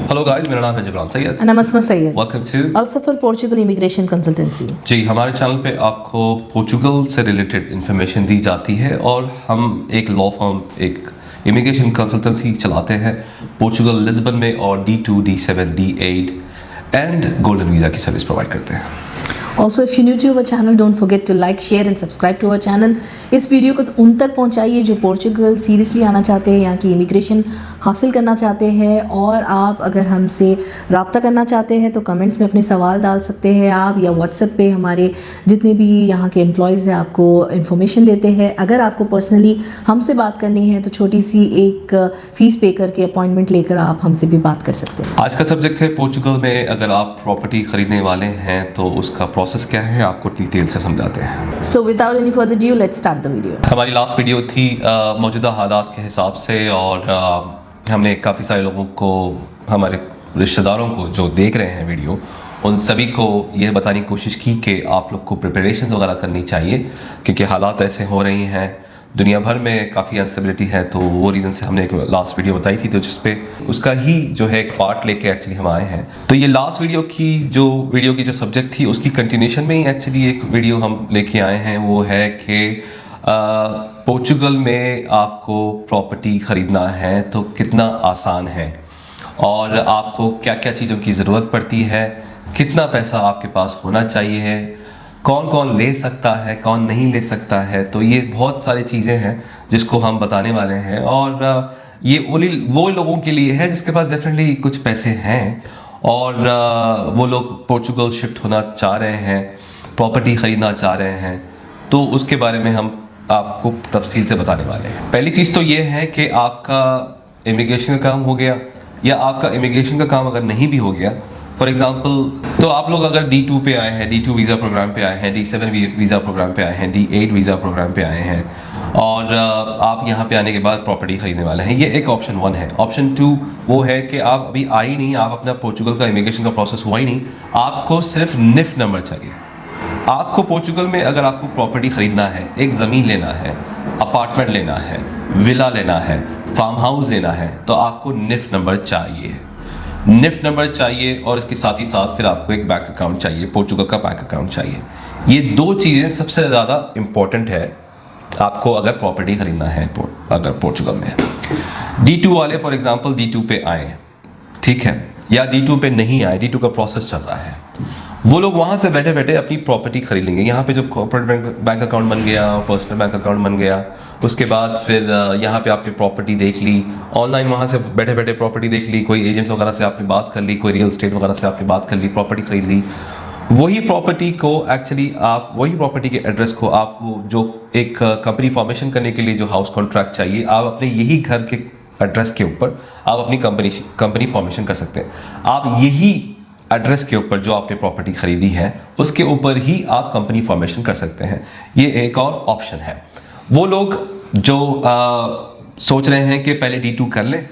Hello guys, मेरा नाम है Jabran Sayyed. And I'm Asma Sayyed. Welcome to Also for Portugal Immigration Consultancy. जी। हमारे चैनल पे आपको पोर्चुगल से रिलेटेड इन्फॉर्मेशन दी जाती है और हम एक लॉ फर्म, एक इमिग्रेशन कंसल्टेंसी चलाते हैं पोर्चुगल लिस्बन में और D2, D7, D8 and golden visa की सर्विस प्रोवाइड करते हैं। Also if you're new to our channel, don't forget to like, share and subscribe to our channel. इस video को उन तक पहुंचाइए जो पोर्चुगल सीरियसली आना चाहते हैं, यहाँ की इमिग्रेशन हासिल करना चाहते हैं। और आप अगर हमसे रब्ता करना चाहते हैं तो कमेंट्स में अपने सवाल डाल सकते हैं आप, या व्हाट्सएप पे हमारे जितने भी यहाँ के एम्प्लॉयज़ हैं आपको इन्फॉर्मेशन देते हैं। अगर आपको पर्सनली हमसे बात करनी है तो छोटी सी एक फ़ीस पे करके अपॉइंटमेंट लेकर आप हमसे भी बात कर सकते हैं। आज का सब्जेक्ट है पोर्चुगल में अगर आप प्रॉपर्टी खरीदने वाले हैं तो उसका प्रोसेस क्या है, आपको डिटेल से समझाते हैं। So without any further ado, let's start the video. हमारी लास्ट वीडियो थी मौजूदा हालात के हिसाब से और हमने काफ़ी सारे लोगों को, हमारे रिश्तेदारों को जो देख रहे हैं वीडियो, उन सभी को यह बताने की कोशिश की कि आप लोग को प्रिपरेशंस वगैरह करनी चाहिए क्योंकि हालात ऐसे हो रही हैं, दुनिया भर में काफ़ी अनस्टेबिलिटी है। तो वो रीज़न से हमने एक लास्ट वीडियो बताई थी तो जिस पे उसका ही जो है एक पार्ट लेके एक्चुअली हम आए हैं। तो ये लास्ट वीडियो की जो सब्जेक्ट थी उसकी कंटिन्यूशन में ही एक्चुअली एक वीडियो हम लेके आए हैं। वो है कि पोर्चुगल में आपको प्रॉपर्टी ख़रीदना है तो कितना आसान है और आपको क्या क्या चीज़ों की ज़रूरत पड़ती है, कितना पैसा आपके पास होना चाहिए, कौन कौन ले सकता है, कौन नहीं ले सकता है। तो ये बहुत सारी चीज़ें हैं जिसको हम बताने वाले हैं और ये वो लोगों के लिए है जिसके पास डेफिनेटली कुछ पैसे हैं और वो लोग पोर्चुगल शिफ्ट होना चाह रहे हैं, प्रॉपर्टी ख़रीदना चाह रहे हैं। तो उसके बारे में हम आपको तफसील से बताने वाले हैं। पहली चीज़ तो ये है कि आपका इमिग्रेशन का काम हो गया या आपका इमिग्रेशन का काम अगर नहीं भी हो गया, फॉर एग्जांपल तो आप लोग अगर D2 पे आए हैं, D2 वीज़ा प्रोग्राम पे आए हैं, D7 वीज़ा प्रोग्राम पे आए हैं, D8 वीज़ा प्रोग्राम पे आए हैं और आप यहाँ पे आने के बाद प्रॉपर्टी ख़रीदने वाले हैं, ये एक ऑप्शन 1 है। ऑप्शन 2 वो है कि आप अभी आए ही नहीं, आप अपना पोर्चुगल का इमिग्रेशन का प्रोसेस हुआ ही नहीं, आपको सिर्फ निफ्ट नंबर चाहिए। आपको पोर्चुगल में अगर आपको प्रॉपर्टी ख़रीदना है, एक ज़मीन लेना है, अपार्टमेंट लेना है, विला लेना है, फार्म हाउस लेना है, तो आपको निफ्ट नंबर चाहिए। निफ्ट नंबर चाहिए और इसके साथ ही साथ फिर आपको एक बैंक अकाउंट चाहिए, पोर्चुगल का बैंक अकाउंट चाहिए। ये दो चीज़ें सबसे ज़्यादा इम्पोर्टेंट है आपको अगर प्रॉपर्टी ख़रीदना है अगर पोर्चुगल में। D2 वाले फॉर एग्जांपल D2 पे आए, ठीक है, या D2 पे नहीं आए, D2 का प्रोसेस चल रहा है, वो लोग वहाँ से बैठे बैठे अपनी प्रॉपर्टी खरीद लेंगे। यहाँ पे जब कॉर्पोरेट बैंक अकाउंट बन गया, पर्सनल बैंक अकाउंट बन गया, उसके बाद फिर यहाँ पे आपने प्रॉपर्टी देख ली, ऑनलाइन वहाँ से बैठे बैठे प्रॉपर्टी देख ली, कोई एजेंट्स वगैरह से आपने बात कर ली, कोई रियल एस्टेट वगैरह से आपने बात कर ली, प्रॉपर्टी खरीद ली। वही प्रॉपर्टी को एक्चुअली आप वही प्रॉपर्टी के एड्रेस को आपको जो एक कंपनी फॉर्मेशन करने के लिए जो हाउस कॉन्ट्रैक्ट चाहिए, आप अपने यही घर के एड्रेस के ऊपर आप अपनी कंपनी फॉर्मेशन कर सकते हैं। आप यही एड्रेस के ऊपर जो आपने प्रॉपर्टी खरीदी है उसके ऊपर ही आप कंपनी फॉर्मेशन कर सकते हैं। ये एक और ऑप्शन है। वो लोग जो सोच रहे हैं कि पहले D2 कर लें,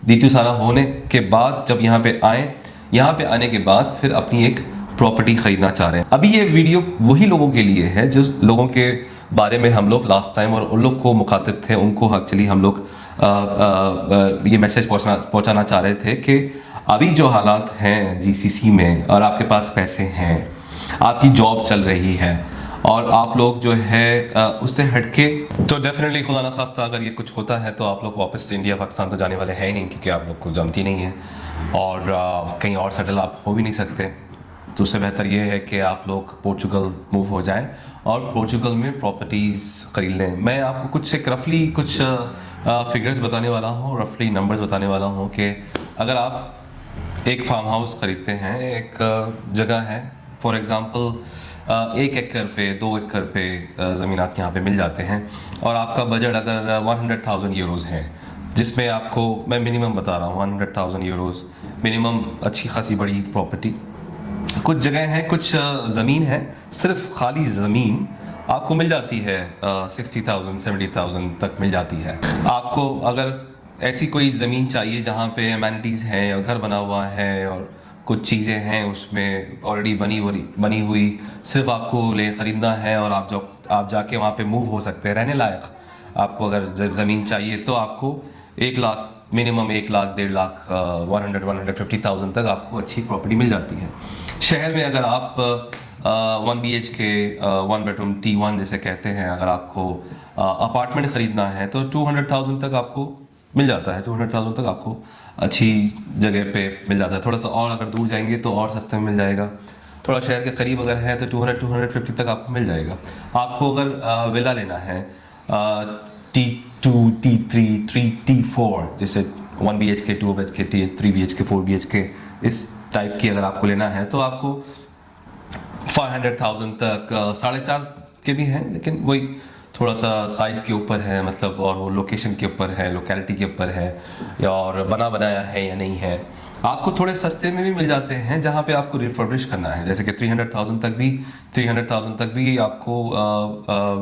D2 सारा होने के बाद जब यहाँ पे आए, यहाँ पे आने के बाद फिर अपनी एक प्रॉपर्टी ख़रीदना चाह रहे हैं। अभी ये वीडियो वही लोगों के लिए है जो लोगों के बारे में हम लोग लास्ट टाइम और उन लोग को मुखातिब थे, उनको एक्चुअली हम लोग ये मैसेज पहुँचाना चाह रहे थे कि अभी जो हालात हैं GCC में और आपके पास पैसे हैं, आपकी जॉब चल रही है और आप लोग जो है उससे हटके, तो डेफिनेटली खुदा न खास्ता अगर ये कुछ होता है तो आप लोग वापस इंडिया पाकिस्तान तो जाने वाले हैं ही नहीं क्योंकि आप लोग को जमती नहीं है और कहीं और सेटल आप हो भी नहीं सकते। तो उससे बेहतर ये है कि आप लोग पोर्चुगल मूव हो जाएं और पोर्चुगल में प्रॉपर्टीज़ खरीद लें। मैं आपको कुछ एक रफली कुछ फिगर्स बताने वाला हूँ, रफली नंबर्स बताने वाला हूँ कि अगर आप एक फार्म हाउस ख़रीदते हैं, एक जगह है, फॉर एग्ज़ाम्पल 1 एकड़ पे 2 एकड़ पे ज़मीन आपके यहाँ पे मिल जाते हैं और आपका बजट अगर 100,000 यूरोज़ है, जिसमें आपको मैं मिनिमम बता रहा हूँ 100,000 यूरोज़ मिनिमम, अच्छी खासी बड़ी प्रॉपर्टी। कुछ जगह हैं, कुछ ज़मीन है, सिर्फ खाली ज़मीन आपको मिल जाती है 60,000 70,000 तक मिल जाती है। आपको अगर ऐसी कोई ज़मीन चाहिए जहाँ पे एमेनिटीज़ हैं और घर बना हुआ है और कुछ चीज़ें हैं उसमें ऑलरेडी बनी हुई, सिर्फ आपको ख़रीदना है और आप जाके वहाँ पे मूव हो सकते हैं, रहने लायक आपको अगर ज़मीन चाहिए तो आपको 1 लाख मिनिमम 1 लाख 1.5 लाख 150,000 तक आपको अच्छी प्रॉपर्टी मिल जाती है। शहर में अगर आप 1 BHK 1 बेडरूम T1 जैसे कहते हैं, अगर आपको अपार्टमेंट ख़रीदना है तो 200,000 तक आपको मिल जाता है। 200,000 तक आपको अच्छी जगह पे मिल जाता है। थोड़ा सा और अगर दूर जाएंगे तो और सस्ते में मिल जाएगा। थोड़ा शहर के करीब अगर है तो 200-250 तक आपको मिल जाएगा। आपको अगर विला लेना है T2 T3 T4 जैसे 1 BHK 2 BHK 3 BHK 4 BHK इस टाइप की अगर आपको लेना है तो आपको 500,000 तक 4.5 के भी हैं, लेकिन वही थोड़ा सा साइज़ के ऊपर है, मतलब और वो लोकेशन के ऊपर है, लोकेलिटी के ऊपर है, या और बना बनाया है या नहीं है। आपको थोड़े सस्ते में भी मिल जाते हैं जहाँ पे आपको रिफर्बिश करना है, जैसे कि 300,000 तक भी आपको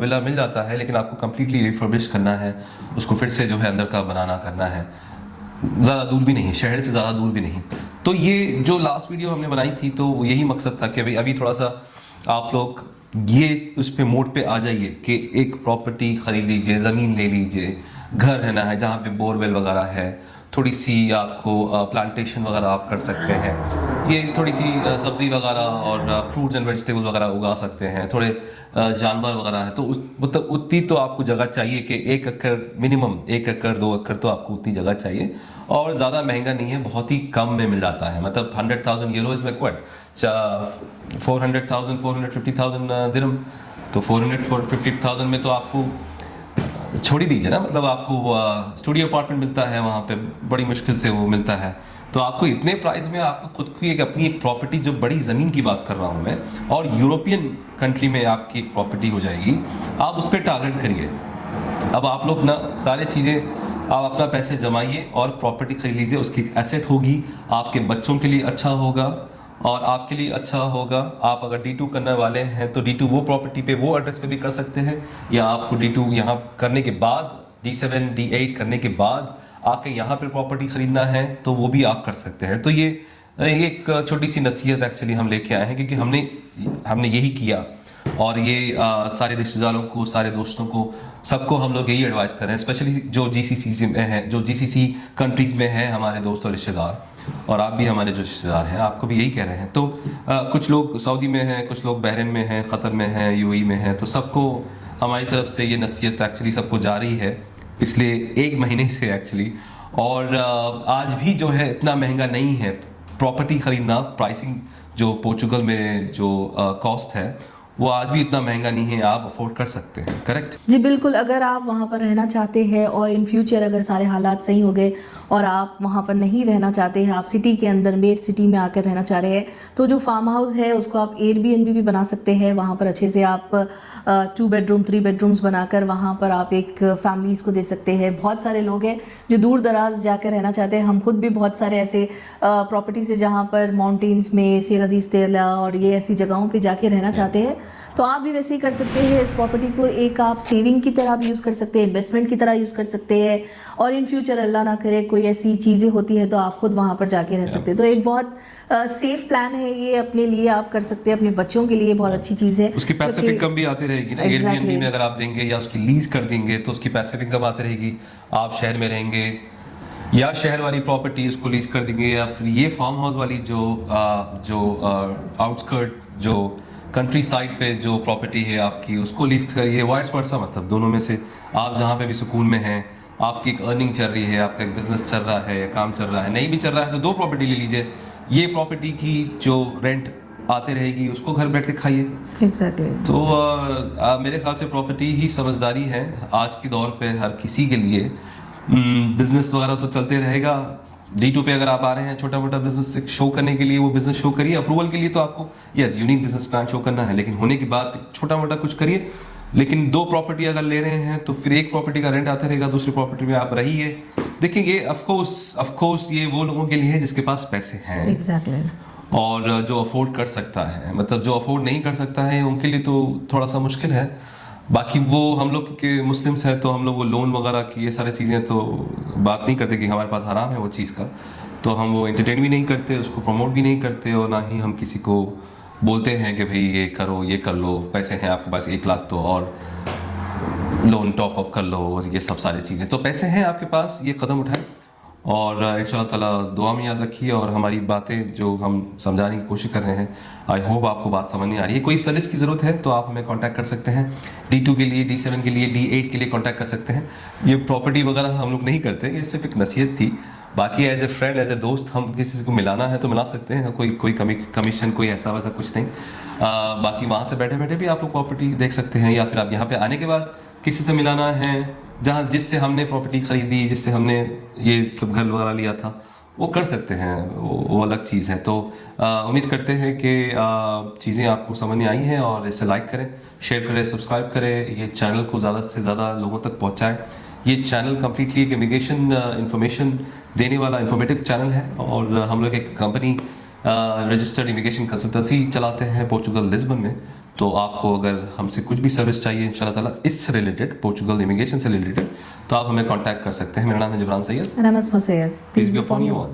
विला मिल जाता है, लेकिन आपको कम्प्लीटली रिफर्बिश करना है, उसको फिर से जो है अंदर का बनाना करना है। ज़्यादा दूर भी नहीं, शहर से ज़्यादा दूर भी नहीं। तो ये जो लास्ट वीडियो हमने बनाई थी तो यही मकसद था कि भाई अभी थोड़ा सा आप लोग ये उस पे मोड पे आ जाइए कि एक प्रॉपर्टी खरीद लीजिए, ज़मीन ले लीजिए, घर रहना है जहाँ पे बोरवेल वगैरह है, थोड़ी सी आपको प्लांटेशन वगैरह आप कर सकते हैं, ये थोड़ी सी सब्ज़ी वगैरह और फ्रूट्स एंड वेजिटेबल्स वगैरह उगा सकते हैं, थोड़े जानवर वगैरह है, तो उस मतलब उतनी तो आपको जगह चाहिए कि 1 एकड़ मिनिमम 1 एकड़ 2 एकड़ तो आपको उतनी जगह चाहिए। और ज़्यादा महंगा नहीं है, बहुत ही कम में मिल जाता है, मतलब 100,000 यूरो इज रिक्वायर्ड, 400,000 450,000 दिरहम, तो 450,000 में तो आपको छोड़ ही दीजिए ना, मतलब आपको स्टूडियो अपार्टमेंट मिलता है वहाँ पे, बड़ी मुश्किल से वो मिलता है। तो आपको इतने प्राइस में आपको खुद की एक अपनी एक प्रॉपर्टी, जो बड़ी ज़मीन की बात कर रहा हूँ मैं, और यूरोपियन कंट्री में आपकी एक प्रॉपर्टी हो जाएगी, आप उस पर टारगेट करिए। अब आप लोग ना सारी चीज़ें, आप अपना पैसे जमाइए और प्रॉपर्टी खरीद लीजिए, उसकी एसेट होगी, आपके बच्चों के लिए अच्छा होगा और आपके लिए अच्छा होगा। आप अगर D2 करने वाले हैं तो D2 वो प्रॉपर्टी पे, वो एड्रेस पे भी कर सकते हैं, या आपको D2 यहाँ करने के बाद, D7 D8 करने के बाद आके यहाँ पे प्रॉपर्टी खरीदना है तो वो भी आप कर सकते हैं। तो ये एक छोटी सी नसीहत एक्चुअली हम लेके आए हैं, क्योंकि हमने यही किया, और ये सारे रिश्तेदारों को, सारे दोस्तों को, सबको हम लोग यही एडवाइस कर रहे हैं, स्पेशली जो GCC में है, जो GCC कंट्रीज़ में है हमारे दोस्त और रिश्तेदार, और आप भी हमारे जो रिश्तेदार हैं आपको भी यही कह रहे हैं। तो कुछ लोग सऊदी में हैं, कुछ लोग बहरीन में हैं, क़तर में हैं, UAE में हैं, तो सबको हमारी तरफ से ये नसीहत एक्चुअली सबको जा रही है पिछले 1 महीने से एक्चुअली। और आज भी जो है इतना महंगा नहीं है प्रॉपर्टी ख़रीदना, प्राइसिंग जो पोर्चुगल में जो कॉस्ट है वो आज भी इतना महंगा नहीं है, आप अफोर्ड कर सकते हैं। करेक्ट जी बिल्कुल। अगर आप वहाँ पर रहना चाहते हैं और इन फ्यूचर अगर सारे हालात सही हो गए और आप वहाँ पर नहीं रहना चाहते हैं, आप सिटी के अंदर मेड सिटी में आकर रहना चाह रहे हैं, तो जो फार्म हाउस है उसको आप Airbnb भी बना सकते हैं। वहाँ पर अच्छे से आप 2 बेडरूम 3 बेडरूम्स बनाकर वहाँ पर आप एक फैमिलीज़ को दे सकते हैं। बहुत सारे लोग हैं जो दूर दराज जाकर रहना चाहते हैं। हम खुद भी बहुत सारे ऐसे प्रॉपर्टीज़ है जहाँ पर माउंटेन्स में, सिरा दी स्टेला और ये ऐसी जगहों पर जाके रहना चाहते हैं, तो आप भी वैसे ही कर सकते हैं। इस प्रॉपर्टी को एक आप सेविंग की तरह भी यूज़ कर सकते हैं, इन्वेस्टमेंट की तरह यूज़ कर सकते हैं, और इन फ्यूचर अल्लाह ना करे कोई ऐसी चीज़ें होती है तो आप खुद वहाँ पर जाके रह सकते हैं। तो एक बहुत सेफ प्लान है ये, अपने लिए आप कर सकते हैं, अपने बच्चों के लिए बहुत अच्छी चीज़ है। उसकी पैसिव इनकम भी आती रहेगी ना, Airbnb में अगर आप देंगे या उसकी लीज कर देंगे तो उसकी पैसिव इनकम आती रहेगी। आप शहर में रहेंगे या शहर वाली प्रॉपर्टी उसको लीज कर देंगे, या फिर ये फार्म हाउस वाली जो आउटस्कर्ट, जो कंट्री साइड पे जो प्रॉपर्टी है आपकी, उसको लीव करिए। वाइस वर्सा, मतलब दोनों में से आप जहाँ पे भी सुकून में हैं, आपकी एक अर्निंग चल रही है, आपका एक बिजनेस चल रहा है या काम चल रहा है, नहीं भी चल रहा है तो 2 प्रॉपर्टी ले लीजिए। ये प्रॉपर्टी की जो रेंट आते रहेगी उसको घर बैठ के खाइए। एग्जैक्टली। तो मेरे ख्याल से प्रॉपर्टी ही समझदारी है आज के दौर पे हर किसी के लिए। बिजनेस वगैरह तो चलते रहेगा। D2 पे अगर आप आ रहे हैं छोटा मोटा बिजनेस शो करने के लिए, वो बिजनेस शो करिए। अप्रूवल के लिए तो आपको yes unique business plan show करना है, लेकिन होने के बाद छोटा मोटा कुछ करिए। लेकिन 2 प्रॉपर्टी अगर ले रहे हैं तो फिर एक प्रॉपर्टी का रेंट आता रहेगा, दूसरी प्रॉपर्टी में आप रहिए। देखिए ये ऑफकोर्स ये वो लोगों के लिए है जिसके पास पैसे हैं। एग्जैक्टली। और जो अफोर्ड कर सकता है, मतलब जो अफोर्ड नहीं कर सकता है उनके लिए तो थोड़ा सा मुश्किल है। बाकी वो हम लोग के मुस्लिम्स हैं तो हम लोग वो लोन वगैरह की ये सारी चीज़ें तो बात नहीं करते कि हमारे पास हराम है वो चीज़ का, तो हम वो एंटरटेन भी नहीं करते, उसको प्रमोट भी नहीं करते, और ना ही हम किसी को बोलते हैं कि भाई ये करो, ये कर लो, पैसे हैं आपके पास 1 लाख तो और लोन टॉप अप कर लो, ये सब सारी चीज़ें। तो पैसे हैं आपके पास, ये कदम उठाएं और इंशाल्लाह ताला दुआ में याद रखिए, और हमारी बातें जो हम समझाने की कोशिश कर रहे हैं, आई होप आपको बात समझ नहीं आ रही है। कोई सर्विस की ज़रूरत है तो आप हमें कांटेक्ट कर सकते हैं। D2 के लिए, D7 के लिए, D8 के लिए कांटेक्ट कर सकते हैं। ये प्रॉपर्टी वगैरह हम लोग नहीं करते, ये सिर्फ एक नसीहत थी। बाकी as a friend, as a दोस्त, हम किसी को मिलाना है तो मिला सकते हैं, कोई कमीशन कोई ऐसा वैसा कुछ नहीं। बाकी वहाँ से बैठे बैठे भी आप लोग प्रॉपर्टी देख सकते हैं, या फिर आप यहाँ पे आने के बाद किसी से मिलाना है जहाँ जिससे हमने प्रॉपर्टी खरीदी, जिससे हमने ये सब घर वगैरह लिया था, वो कर सकते हैं, वो अलग चीज़ है। तो उम्मीद करते हैं कि चीज़ें आपको समझ में आई हैं, और इसे लाइक करें, शेयर करें, सब्सक्राइब करें, ये चैनल को ज़्यादा से ज़्यादा लोगों तक पहुँचाएँ। ये चैनल कम्प्लीटली एक इमिग्रेशन इंफॉर्मेशन देने वाला इंफॉर्मेटिव चैनल है, और हम लोग एक कंपनी रजिस्टर्ड इमिग्रेशन कंसल्टेंसी चलाते हैं पोर्चुगल लिस्बन में। तो आपको अगर हमसे कुछ भी सर्विस चाहिए इंशाल्लाह ताला इससे रिलेटेड, पोर्चुगल इमिग्रेशन से रिलेटेड, तो आप हमें कांटेक्ट कर सकते हैं। मेरा नाम है Jabran Sayyed. And I must say, Peace be upon you all.